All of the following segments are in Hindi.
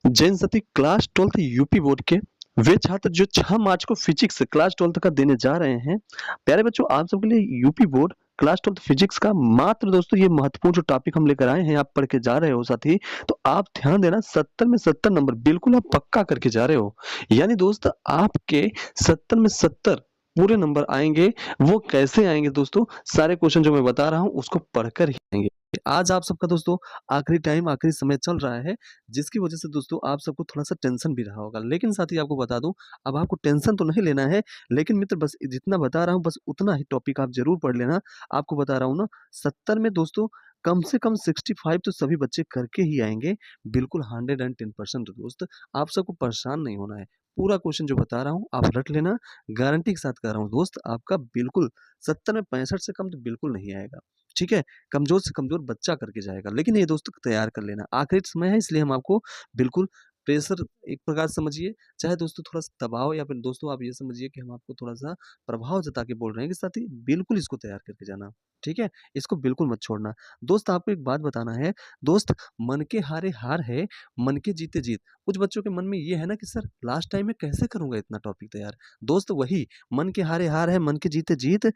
जैन सती क्लास 12th यूपी बोर्ड के वे छात्र जो 6 मार्च को फिजिक्स क्लास 12th का देने जा रहे हैं। प्यारे बच्चों, आप सबके लिए UP board class 12th physics का मात्र दोस्तों ये महत्वपूर्ण जो टॉपिक हम लेकर आए हैं, आप पढ़ के जा रहे हो साथी, तो आप ध्यान देना 70 में 70 नंबर बिल्कुल आप पक्का करके जा रहे हो। यानी दोस्त आपके 70 में 70 पूरे नंबर आएँगे। वो कैसे आएँगे दोस्तों? सारे क्वेश्चन जो मैं बता रहा हूँ उसको पढ़कर ही आएँगे। आज आप सबका दोस्तों आखिरी टाइम, आखिरी समय चल रहा है। जिसकी वजह से दोस्तों आप सबको थोड़ा-सा टेंशन भी रहा होगा। लेकिन साथ ही आपको बता दूँ, अब आपको टेंशन तो नहीं लेना है, लेकिन मित्र बस जितना बता रहा हूँ बस उतना ही टॉपिक आप ज़रूर पढ़ लेना। आपको बता रहा हूँ ना, 70 में दोस्तों कम से कम 65 तो सभी बच्चे करके ही आएँगे। बिल्कुल 110% दोस्त, आप सबको परेशान नहीं होना है। पूरा क्वेश्चन जो बता रहा हूँ आप रट लेना, गारंटी के साथ कह रहा हूँ दोस्त, आपका बिल्कुल 70 में 65 से कम तो बिल्कुल नहीं आएगा। ठीक है? कमज़ोर से कमज़ोर बच्चा करके जाएगा। लेकिन ये दोस्तों तैयार कर लेना। आखिरी समय है इसलिए हम आपको बिल्कुल प्रेशर एक प्रकार से समझिए, चाहे दोस्तों थोड़ा-सा दबाव या फिर दोस्तों आप ये समझिए कि हम आपको थोड़ा-सा प्रभाव जता के बोल रहे हैं कि साथी बिल्कुल इसको तैयार करके जाना। ठीक है? इसको बिल्कुल मत छोड़ना। दोस्त आपको एक बात बताना है, दोस्त मन के हारे हार है, मन के जीते जीत। कुछ बच्चों के मन में ये है ना कि सर लास्ट टाइम में कैसे करूँगा इतना टॉपिक तैयार? दोस्त वही मन के हारे हार है, मन के जीते जीत।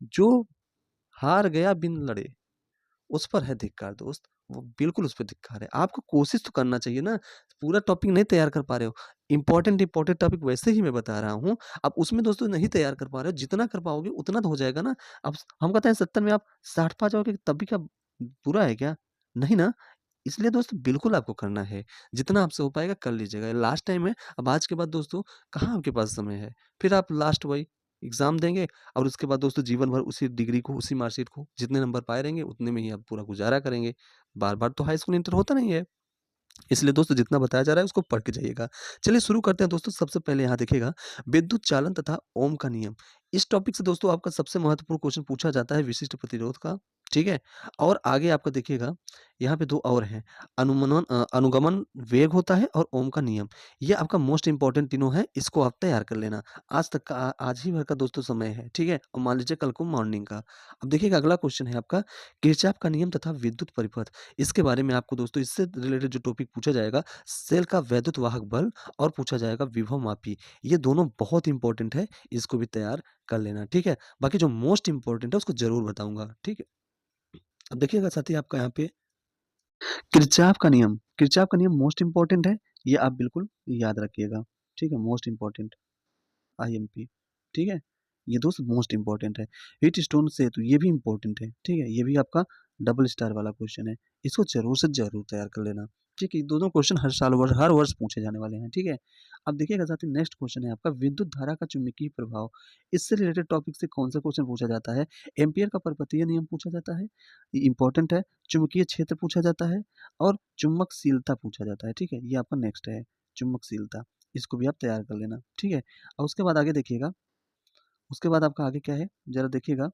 जो हार गया बिन लड़े, उस पर है धिक्कार दोस्त, वो बिल्कुल उस पे धिक्कार है। आपको कोशिश तो करना चाहिए ना, पूरा टॉपिक नहीं तैयार कर पा रहे हो। इम्पोर्टेंट टॉपिक वैसे ही मैं बता रहा हूँ, अब उसमें दोस्तों नहीं तैयार कर पा रहे हो, जितना कर पाओगे उतना तो हो जाएगा ना। अब हम कहते हैं 70 में आप 60 पा जाओगे तब भी क्या बुरा है क्या? नहीं ना? इसलिए दोस्त बिल्कुल आपको करना है, जितना आपसे हो पाएगा कर लीजिएगा। लास्ट टाइम है, अब आज के बाद दोस्तों कहाँ आपके पास समय है? फिर आप लास्ट वही एग्ज़ाम देंगे और उसके बाद दोस्तों जीवन भर उसी डिग्री को, उसी मार्कशीट को जितने नंबर पाए रहेंगे उतने में ही आप पूरा गुज़ारा करेंगे। बार-बार तो हाई स्कूल, इंटर होता नहीं है। इसलिए दोस्तों जितना बताया जा रहा है उसको पढ़ के जाइएगा। चलिए शुरू करते हैं दोस्तों, सबसे पहले यहाँ देखिएगा विद्युत चालन तथा ओम का नियम। इस टॉपिक से दोस्तों आपका सबसे महत्वपूर्ण क्वेश्चन पूछा जाता है विशिष्ट प्रतिरोध का, ठीक है? और आगे आपका देखिएगा यहाँ पे 2 और हैं, अनुगमन वेग होता है और ओम का नियम। ये आपका मोस्ट इम्पोर्टेंट तीनों है, इसको आप तैयार कर लेना। आज तक का आज ही भर का दोस्तों समय है, ठीक है? और मान लीजिए कल को मॉर्निंग का। अब देखिएगा अगला क्वेश्चन है आपका किरचॉफ का नियम तथा विद्युत परिपथ। इसके बारे में आपको दोस्तों इससे रिलेटेड जो टॉपिक पूछा जाएगा, सेल का वैद्युत वाहक बल और पूछा जाएगा विभव मापी। ये दोनों बहुत इंपॉर्टेंट है, इसको भी तैयार कर लेना, ठीक है? बाकी जो मोस्ट इम्पोर्टेंट है उसको ज़रूर बताऊँगा, ठीक है? अब देखिएगा साथी आपका यहाँ पे किरचॉफ का नियम मोस्ट इम्पोर्टेंट है, ये आप बिल्कुल याद रखिएगा, ठीक है? मोस्ट इम्पोर्टेंट आईएमपी, ठीक है? ये दोस्त मोस्ट इम्पोर्टेंट है। हीट स्टोन सेतु ये भी इम्पोर्टेंट है, ठीक है? ये भी आपका डबल स्टार वाला क्वेश्चन है। इसको ज़रूर से ज़रूर तैयार कर लेना, ठीक है? दोनों क्वेश्चन हर वर्ष पूछे जाने वाले हैं, ठीक है? अब देखिएगा साथियों नेक्स्ट क्वेश्चन है आपका विद्युत धारा का चुंबकीय प्रभाव। इससे रिलेटेड टॉपिक से कौन-सा क्वेश्चन पूछा जाता है? एम्पीयर का पर्पतीय नियम पूछा जाता है, ये इम्पोर्टेंट है। चुंबकीय क्षेत्र पूछा जाता है और चुंबकशीलता पूछा जाता है, ठीक है? ये आपका नेक्स्ट है, चुंबकशीलता। इसको भी आप तैयार कर लेना, ठीक है? और उसके बाद आगे देखिएगा, उसके बाद आपका आगे क्या है, ज़रा देखिएगा,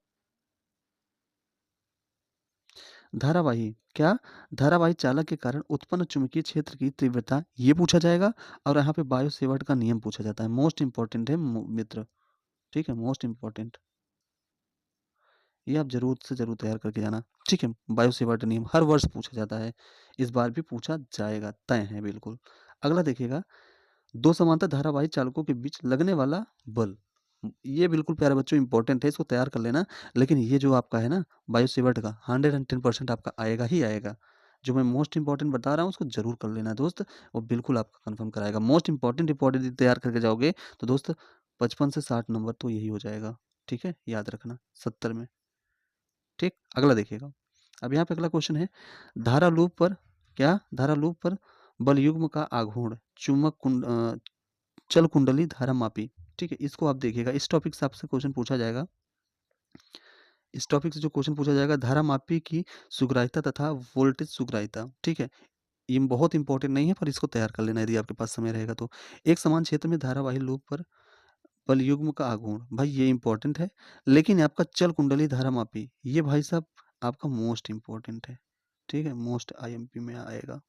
धारावाही, क्या? धारावाही चालक के कारण उत्पन्न चुंबकीय क्षेत्र की तीव्रता, ये पूछा जाएगा और यहाँ पे बायो सेवर्ट का नियम पूछा जाता है। मोस्ट इम्पोर्टेंट है मित्र, ठीक है? मोस्ट इम्पोर्टेंट, ये आप ज़रूर से ज़रूर तैयार करके जाना, ठीक है? बायो सेवर्ट नियम हर वर्ष पूछा जाता है, इस बार भी पूछा जाएगा, तय है बिल्कुल। अगला देखिएगा, 2 समांतर धारावाही चालकों के बीच लगने वाला बल। ये बिल्कुल प्यारे बच्चों इम्पोर्टेंट है, इसको तैयार कर लेना। लेकिन ये जो आपका है ना बायो सेवर्ट का 110% आपका आएगा ही आएगा। जो मैं मोस्ट इम्पोर्टेंट बता रहा हूँ उसको ज़रूर कर लेना दोस्त, वो बिल्कुल आपका कन्फर्म कराएगा। मोस्ट इम्पोर्टेंट यदि तैयार करके जाओगे तो दोस्त 55 से 60 नंबर तो यही हो जाएगा। ठीक है? याद रखना 70 में। ठीक? अगला देखिएगा। अब यहाँ पे अगला क्वेश्चन है, धारा लूप पर क्या? धारा लूप पर बल युग्म का आघूर्ण चल कुंडली धारा मापी, ठीक है? इसको आप देखिएगा, इस टॉपिक से आपसे क्वेश्चन पूछा जाएगा। इस टॉपिक से जो क्वेश्चन पूछा जाएगा धारा मापी की सुग्राह्यता तथा वोल्टेज सुग्राह्यता, ठीक है? ये बहुत इंपॉर्टेंट नहीं है पर इसको तैयार कर लेना यदि आपके पास समय रहेगा तो। एक समान क्षेत्र में धारावाही लूप पर बल युग्म का आघूर्ण, भाई ये इंपॉर्टेंट है। लेकिन आपका चल कुंडली धारा मापी, ये भाई साहब आपका मोस्ट इम्पोर्टेंट है, ठीक है? मोस्ट आईएमपी में आएगा।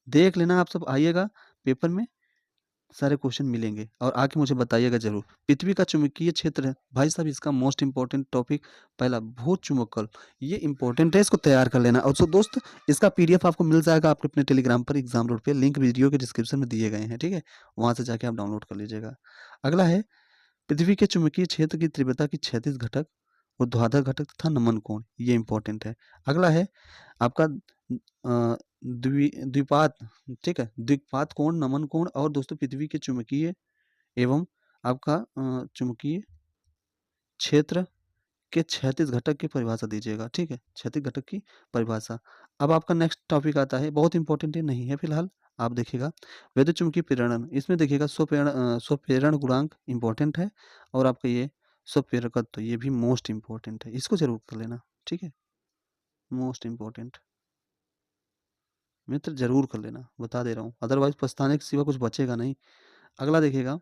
देख लेना आप सब आइएगा पेपर में, सारे क्वेश्चन मिलेंगे और आके मुझे बताइएगा ज़रूर। पृथ्वी का चुंबकीय क्षेत्र है, भाई साहब इसका मोस्ट इम्पोर्टेंट टॉपिक पहला भूत चुंबकत्व, ये इम्पोर्टेंट है, इसको तैयार कर लेना। और सो दोस्त इसका पीडीएफ आपको मिल जाएगा आपके अपने टेलीग्राम पर एग्जाम रोड पे, लिंक वीडियो के डिस्क्रिप्शन में दिए गए हैं, ठीक है? वहाँ से जाके आप डाउनलोड कर लीजिएगा। अगला है पृथ्वी के चुंबकीय क्षेत्र की तीव्रता की क्षैतिज घटक, ऊर्ध्वाधर घटक तथा नमन कोण, ये इम्पोर्टेंट है। अगला है आपका द्विपात, ठीक है? द्विपात कोण, नमन कोण और दोस्तों पृथ्वी के चुंबकीय एवं आपका चुंबकीय क्षेत्र के क्षैतिज घटक की परिभाषा दीजिएगा, ठीक है? क्षैतिज घटक की परिभाषा। अब आपका नेक्स्ट टॉपिक आता है, बहुत इंपॉर्टेंट ये नहीं है फिलहाल, आप देखिएगा विद्युत चुम्बकीय प्रेरण। इसमें देखिएगा स्वप्रेरण गुणांक इंपॉर्टेंट है और आपका ये स्वप्रेरकत्व ये भी मोस्ट इंपॉर्टेंट है, इसको जरूर कर लेना, ठीक है? मोस्ट इंपॉर्टेंट मित्र जरूर कर लेना, बता दे रहा हूँ, अदरवाइज पछताने के सिवा कुछ बचेगा नहीं। अगला देखिएगा,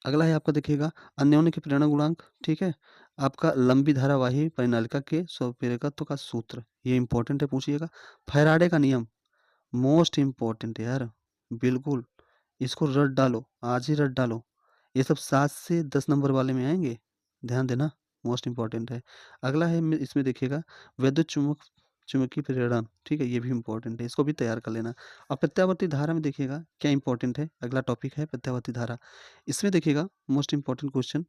अगला है आपका देखिएगा अन्योन्य के प्रेरणा गुणांक, ठीक है? आपका लंबी धारावाही परिनालिका के स्वप्रेरकत्व का सूत्र, ये इंपॉर्टेंट है, पूछिएगा। फैराडे का नियम मोस्ट इम्पोर्टेंट है यार, बिल्कुल इसको रट डालो, आज ही रट डालो। ये सब 7 से 10 नंबर वाले में आएंगे, ध्यान देना, मोस्ट इम्पोर्टेंट है। अगला है इसमें देखिएगा विद्युत चुम्बकीय प्रेरण, ठीक है? ये भी इम्पोर्टेंट है, इसको भी तैयार कर लेना। और प्रत्यावर्ती धारा में देखिएगा क्या इंपॉर्टेंट है, अगला टॉपिक है प्रत्यावर्ती धारा। इसमें देखिएगा मोस्ट इम्पोर्टेंट क्वेश्चन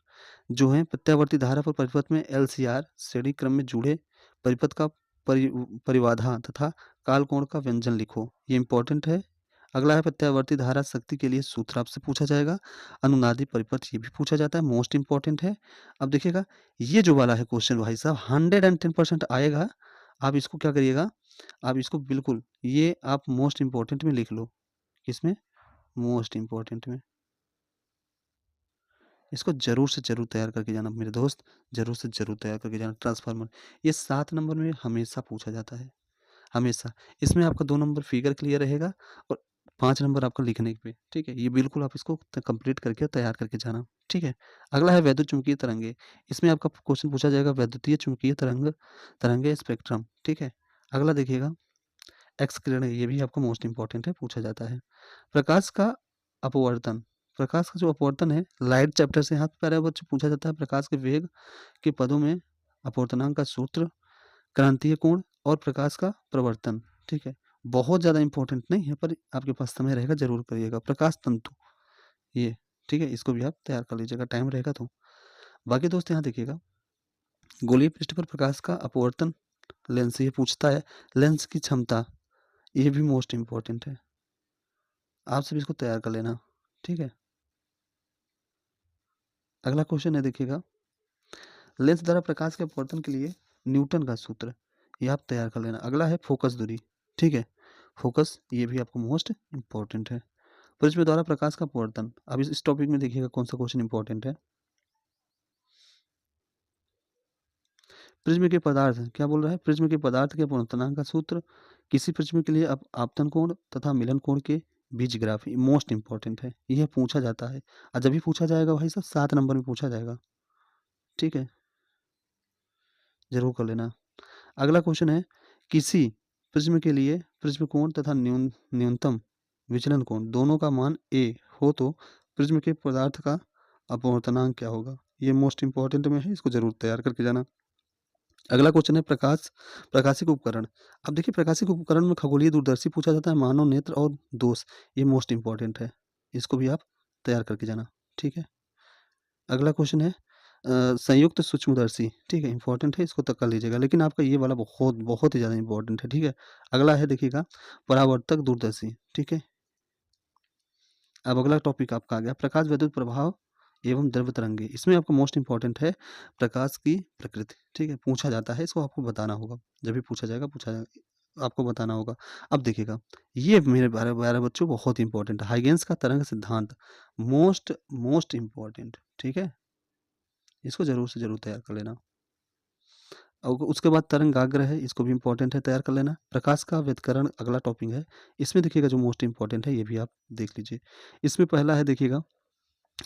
जो है प्रत्यावर्ती धारा पर परिपथ में एलसीआर श्रेणी क्रम में जुड़े परिपथ का परिबाधा तथा कालकोण का व्यंजन लिखो, ये इंपॉर्टेंट है। अगला है प्रत्यावर्ती धारा शक्ति के लिए सूत्र आपसे पूछा जाएगा। अनुनादी परिपथ ये भी पूछा जाता है, मोस्ट इंपॉर्टेंट है। अब देखिएगा ये जो वाला है क्वेश्चन भाई साहब 110% आएगा। आप इसको क्या करिएगा, आप इसको बिल्कुल ये आप मोस्ट इंपॉर्टेंट में लिख लो। किसमें? मोस्ट इंपॉर्टेंट में। इसको ज़रूर से ज़रूर तैयार करके जाना मेरे दोस्त, ज़रूर से ज़रूर तैयार करके जाना। ट्रांसफार्मर ये 7 नंबर में हमेशा पूछा जाता है, हमेशा। इसमें आपका 2 नंबर फिगर क्लियर रहेगा और 5 नंबर आपका लिखने पे, ठीक है? ये बिल्कुल आप इसको कंप्लीट करके तैयार करके जाना, ठीक है? अगला है वैद्युत चुम्बकीय तरंगे। इसमें आपका क्वेश्चन पूछा जाएगा वैद्युतीय चुम्बकीय तरंगे स्पेक्ट्रम, ठीक है? अगला देखिएगा एक्स किरण, ये भी आपको मोस्ट इंपॉर्टेंट है, पूछा जाता है। प्रकाश का अपवर्तन, प्रकाश का जो अपवर्तन है लाइट चैप्टर से यहाँ पे बच्चे पूछा जाता है। प्रकाश के वेग के पदों में अपवर्तनांक का सूत्र, क्रांतीय कोण और प्रकाश का प्रवर्तन, ठीक है? बहुत ज़्यादा इंपॉर्टेंट नहीं है पर आपके पास समय रहेगा जरूर करिएगा। प्रकाश तंतु ये, ठीक है? इसको भी आप तैयार कर लीजिएगा, टाइम रहेगा तो। बाकी दोस्त यहाँ देखिएगा गोलीय पृष्ठ पर प्रकाश का अपवर्तन लेंस ये पूछता है। लेंस की क्षमता ये भी मोस्ट इम्पॉर्टेंट है, आप सभी इसको तैयार कर लेना, ठीक है? अगला क्वेश्चन है देखिएगा लेंस द्वारा प्रकाश के अपवर्तन के लिए न्यूटन का सूत्र, ये आप तैयार कर लेना। अगला है फोकस दूरी, ठीक है? फोकस ये भी आपको मोस्ट इम्पॉर्टेंट है। प्रिज्म द्वारा प्रकाश का अपवर्तन, अब इस टॉपिक में देखिएगा कौन सा क्वेश्चन इंपॉर्टेंट है। प्रिज्म के पदार्थ क्या बोल रहा है? प्रिज्म के पदार्थ के अपवर्तनांक का सूत्र, किसी प्रिज्म के लिए आपतन कोण तथा मिलन कोण के बीच ग्राफ, मोस्ट इंपॉर्टेंट है, यह पूछा जाता है। और जब भी पूछा जाएगा भाई साहब 7 नंबर में पूछा जाएगा, ठीक है? जरूर कर लेना। अगला क्वेश्चन है किसी प्रिज्म के लिए प्रिज्म कोण तथा न्यूनतम विचलन कोण दोनों का मान a हो तो प्रिज्म के पदार्थ का अपवर्तनांक क्या होगा? ये मोस्ट इंपॉर्टेंट में है, इसको जरूर तैयार करके जाना। अगला क्वेश्चन है प्रकाशिक उपकरण। अब देखिए प्रकाशिक उपकरण में खगोलीय दूरदर्शी पूछा जाता है, मानव नेत्र और दोष, ये मोस्ट इंपॉर्टेंट है, इसको भी आप तैयार करके जाना, ठीक है? अगला क्वेश्चन है संयुक्त सूक्ष्मदर्शी, ठीक है? इंपॉर्टेंट है, इसको तक कर लीजिएगा, लेकिन आपका ये वाला बहुत बहुत ही ज़्यादा इंपॉर्टेंट है, ठीक है? अगला है देखिएगा परावर्तक दूरदर्शी, ठीक है? अब अगला टॉपिक आपका आ गया प्रकाश विद्युत प्रभाव एवं द्रव्य तरंगे। इसमें आपको मोस्ट इंपॉर्टेंट है प्रकाश की प्रकृति, ठीक है? पूछा जाता है, इसको आपको बताना होगा, जब भी पूछा जाएगा आपको बताना होगा। अब देखिएगा ये मेरे प्यारे प्यारे बच्चों बहुत इंपॉर्टेंट है, हाइगेंस का तरंग सिद्धांत, मोस्ट मोस्ट इंपॉर्टेंट, ठीक है? इसको जरूर से जरूर तैयार कर लेना। और उसके बाद तरंगाग्र है, इसको भी इंपॉर्टेंट है, तैयार कर लेना। प्रकाश का व्यतिकरण अगला टॉपिक है, इसमें देखिएगा जो मोस्ट इंपॉर्टेंट है ये भी आप देख लीजिए। इसमें पहला है देखिएगा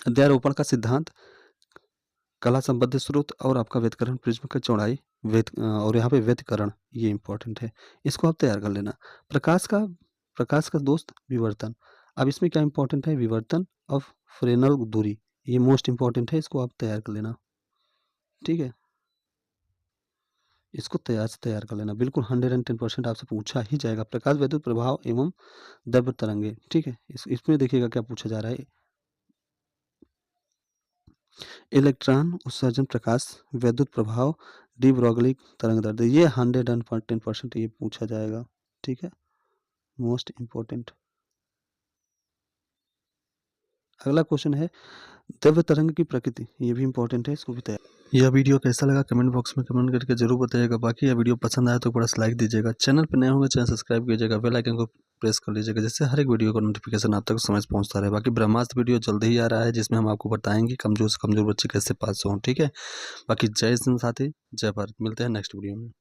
अध्यारोपण का सिद्धांत, कला संबद्ध स्रोत और आपका व्यतिकरण प्रिज्म का चौड़ाई और यहाँ पे व्यतिकरण ये इंपॉर्टेंट है, इसको आप तैयार कर लेना। प्रकाश का दोस्त विवर्तन, अब इसमें क्या इंपॉर्टेंट है, विवर्तन ऑफ फ्रेनल दूरी, ये मोस्ट इंपॉर्टेंट है, इसको आप तैयार कर लेना, ठीक है, इसको तैयार कर लेना, बिल्कुल 110% आपसे पूछा ही जाएगा। प्रकाश वैद्युत प्रभाव एवं द्रव्य तरंगे, ठीक है, इसमें देखिएगा क्या पूछा जा रहा है, इलेक्ट्रॉन उत्सर्जन, प्रकाश वैद्युत प्रभाव, डी ब्रॉगली तरंग दैर्ध्य, ये 110% ये पूछा जाएगा, ठीक है, मोस्ट इंपॉर्टेंट। अगला क्वेश्चन है द्रव्य तरंग की प्रकृति, ये भी इंपॉर्टेंट है, इसको भी तैयार। यह वीडियो कैसा लगा कमेंट बॉक्स में कमेंट करके जरूर बताइएगा। बाकी यह वीडियो पसंद आया तो बड़ा लाइक दीजिएगा। चैनल पर नए होंगे चैनल सब्सक्राइब कीजिएगा, बेल आइकन को प्रेस कर लीजिएगा, जिससे हर एक वीडियो का नोटिफिकेशन आप तक समय से पहुंचता रहे। बाकी ब्रह्मास्त्र वीडियो जल्दी ही आ रहा है, जिसमें हम आपको बताएंगे कमजोर से कमजोर बच्चे कैसे पास हों, ठीक है। बाकी जय हिंद साथी, जय भारत, मिलते हैं नेक्स्ट वीडियो में।